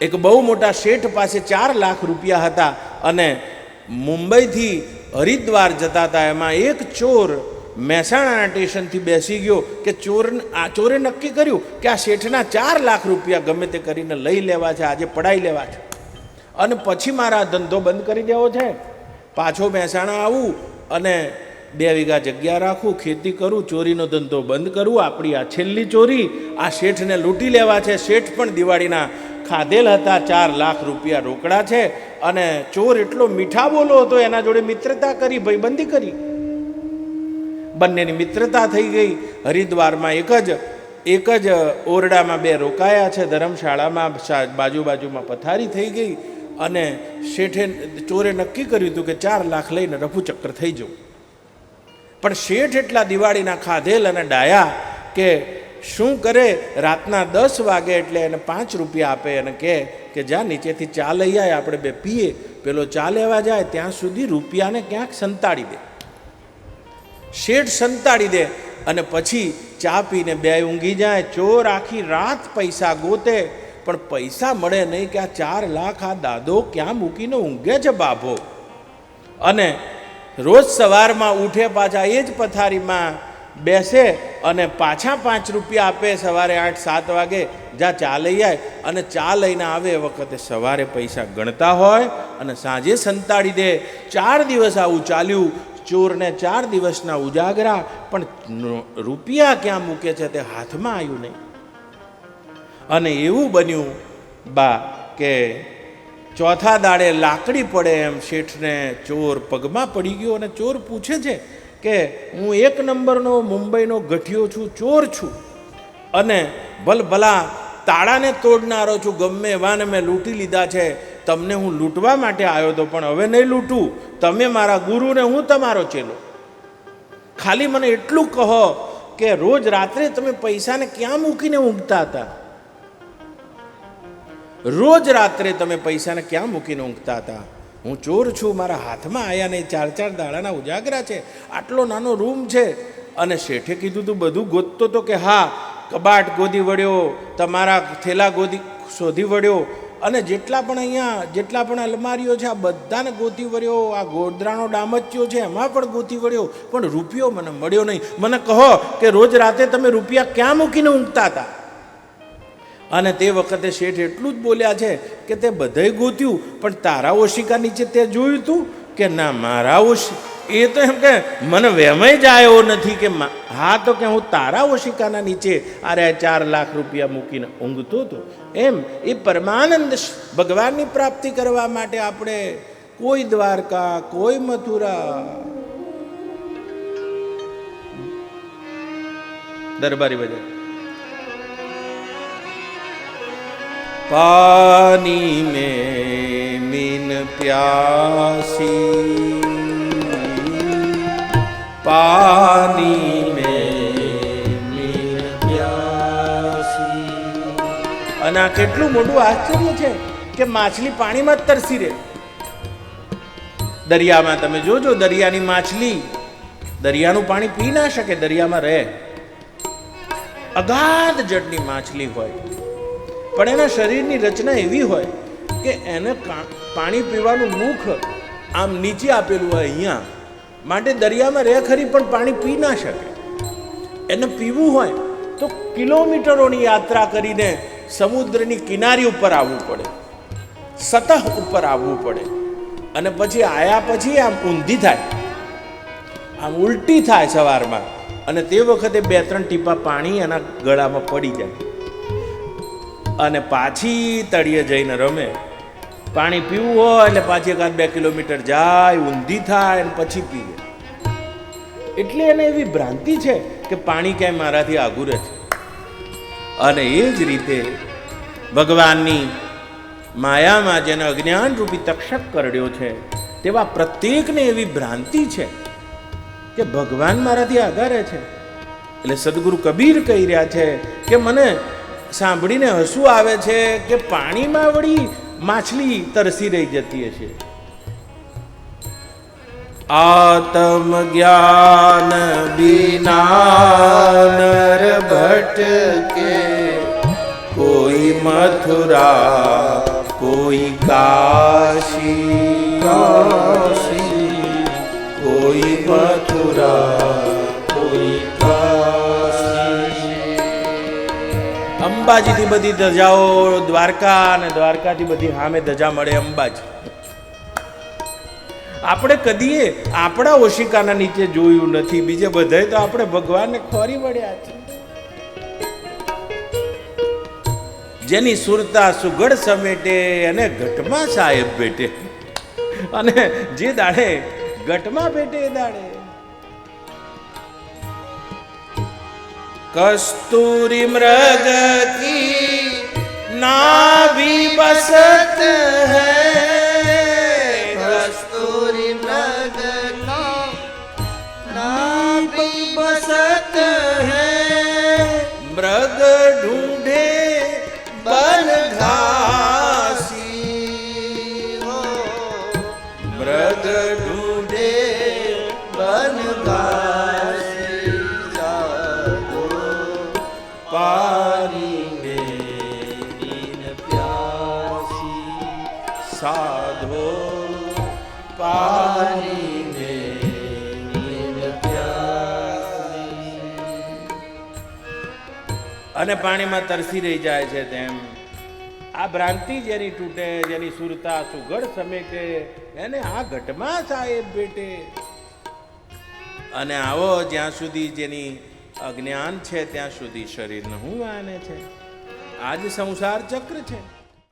એક બહુ મોટા શેઠ પાસે 4 લાખ રૂપિયા હતા અને મુંબઈથી હરિદ્વાર જતા હતા. એમાં એક ચોર મહેસાણાના સ્ટેશનથી બેસી ગયો કે ચોરે નક્કી કર્યું કે આ શેઠના 4 લાખ રૂપિયા ગમે તે કરીને લઈ લેવા છે, આજે પડાઈ લેવા છે અને પછી મારા ધંધો બંધ કરી દેવો છે. પાછો મહેસાણા આવું અને 2 વીઘા જગ્યા રાખું, ખેતી કરું, ચોરીનો ધંધો બંધ કરું. આપણી આ છેલ્લી ચોરી, આ શેઠને લૂંટી લેવા છે. શેઠ પણ દિવાળીના ખાધેલ હતા, 4 લાખ રૂપિયા રોકડા છે અને ચોર એટલો મીઠા બોલો હતો, એના જોડે મિત્રતા કરી, ભાઈબંધી કરી. બંનેની મિત્રતા થઈ ગઈ. હરિદ્વારમાં એક જ ઓરડામાં 2 રોકાયા છે, ધર્મશાળામાં બાજુમાં પથારી થઈ ગઈ અને ચોરે નક્કી કર્યું હતું કે 4 લાખ લઈને રફુચક્કર થઈ જવું. પણ શેઠ એટલા દિવાળીના ખાધેલ અને ડાયા કે શું કરે, રાતના 10 વાગે એટલે એને 5 રૂપિયા આપે અને કહે કે જા નીચેથી ચા લઈ આવે, આપણે 2 પીએ. પેલો ચા લેવા જાય ત્યાં સુધી રૂપિયાને ક્યાંક સંતાડી દે. શેઠ સંતાડી દે અને પછી ચા પીને 2 ઊંઘી જાય. ચોર આખી રાત પૈસા ગોતે પણ પૈસા મળે નહીં કે આ 4 લાખ આ દાદો ક્યાં મૂકીને ઊંઘે છે બાભો. અને રોજ સવારમાં ઉઠે, પાછા એ જ પથારીમાં બેસે અને પાછા 5 રૂપિયા આપે. સવારે 8-7 વાગે જા ચા લઈ આવે અને ચા લઈને આવે એ વખતે સવારે પૈસા ગણતા હોય અને સાંજે સંતાડી દે. 4 દિવસ આવું ચાલ્યું. ચોરને 4 દિવસના ઉજાગરા, પણ રૂપિયા ક્યાં મૂકે છે તે હાથમાં આવ્યું નહીં. અને એવું બન્યું બા કે ચોથા દાડે લાકડી પડે એમ શેઠને ચોર પગમાં પડી ગયો અને ચોર પૂછે છે કે હું 1 નંબરનો મુંબઈનો ગઠિયો છું, ચોર છું અને ભલભલા તાળાને તોડનારો છું, ગમે એવાને મેં લૂંટી લીધા છે. તમને હું લૂંટવા માટે આવ્યો હતો પણ હવે નહીં લૂંટું. તમે મારા ગુરુ ને હું તમારો ચેલો. ખાલી મને એટલું કહો કે રોજ રાત્રે તમે પૈસાને ક્યાં મૂકીને ઊંઘતા હતા? રોજ રાત્રે તમે પૈસાને ક્યાં મૂકીને ઊંઘતા હતા? હું ચોર છું, મારા હાથમાં આવ્યા નહીં, 4-4 દાડાના ઉજાગરા છે, આટલો નાનો રૂમ છે. અને શેઠે કીધું તું બધું ગોતતો તો કે હા, કબાટ ગોદી વળ્યો, તમારા થેલા શોધી વળ્યો અને જેટલા પણ અલમારીઓ છે આ બધાને ગોતી વળ્યો, આ ગોદરાનો ડામચ્યો છે એમાં પણ ગોતી વળ્યો, પણ રૂપિયો મને મળ્યો નહીં. મને કહો કે રોજ રાતે તમે રૂપિયા ક્યાં મૂકીને ઊંઘતા હતા? અને તે વખતે શેઠ એટલું જ બોલ્યા છે કે તે બધાય ગોત્યું પણ તારા ઓશિકા નીચે તે જોયું તું કે ના મારા એ તો એમ કે મને વહેમય જ આવ્યો નથી કે હા, તો કે હું તારા ઓશિકાના નીચે અરે 4 લાખ રૂપિયા મૂકીને ઊંઘતો હતો. એમ એ પરમાનંદ ભગવાનની પ્રાપ્તિ કરવા માટે આપણે કોઈ દ્વારકા, કોઈ મથુરા, દરબારી બજાર पानी में मीन प्यासी, पानी में मीन प्यासी. અને આ કેટલું મોટું આશ્ચર્ય છે કે માછલી પાણીમાં જ તરસી રહે. દરિયામાં તમે જોજો, દરિયાની માછલી દરિયાનું પાણી પી ના શકે, દરિયામાં રહે. અગાધ જળની માછલી હોય પણ એના શરીરની રચના એવી હોય કે એને પાણી પીવાનું મુખ આમ નીચે આપેલું હોય અહીંયા, માટે દરિયામાં રહે ખરી પણ પાણી પી ના શકે. એને પીવું હોય તો કિલોમીટરોની યાત્રા કરીને સમુદ્રની કિનારી ઉપર આવવું પડે, સતહ ઉપર આવવું પડે અને પછી આયા પછી આમ ઊંધી થાય, આમ ઉલટી થાય સવારમાં અને તે વખતે 2-3 ટીપા પાણી એના ગળામાં પડી જાય અને પાછી તળિયે જઈને રમે. પાણી પીવું હોય એટલે પાછી 1-2 કિલોમીટર જાય, ઊંધી થાય અને પછી પીવે. એટલે એને એવી ભ્રાંતિ છે કે પાણી ક્યાંય મારાથી આઘું રહે છે. અને એ જ રીતે ભગવાનની માયામાં જેને અજ્ઞાન રૂપી તક્ષક કરડ્યો છે તેવા પ્રત્યેકને એવી ભ્રાંતિ છે કે ભગવાન મારાથી આઘા રહે છે. એટલે સદગુરુ કબીર કહી રહ્યા છે કે મને સાંભળીને હસવું આવે છે કે પાણીમાં વળી માછલી તરસી રહી જતી હશે. આત્મ જ્ઞાન બિના નર ભટકે, કોઈ મથુરા કોઈ કાશી, કોઈ મથુરા કોઈ કાશી. અંબાજીથી બધી ધજાઓ દ્વારકા, અને દ્વારકાથી બધી સામે ધજા મળે અંબાજી. આપણે કદીએ આપણા ઓશિકાના નીચે જોયું નથી, બીજે બધાએ તો આપણે ભગવાનને ખોરી વળ્યા છે. જેની સુરતા સુગડ સમેટે અને ઘટમાં સાહેબ બેટે, અને જે દાડે ઘટમાં બેટે એ દાડે કસ્તુરી મૃગ કી નાભી બસત હૈ, कस्तूरी मृग नाभि बसत है, मृग ढूंढे बन घासी हो मृग ढूंढे बन घासी, साधो पानी में दीन प्यासी, साधो पानी में दीन प्यासी. અને પાણીમાં તરસી રહી જાય છે તેમ આ ભ્રાંતિ જેની તૂટે, જેની સુરતા સુગડ સમેટે, એને આ ઘટમાં સાહેબ બેટે. અને આવો જ્યાં સુધી જેની અજ્ઞાન છે ત્યાં સુધી શરીર નહું માને છે. આ જ સંસાર ચક્ર છે.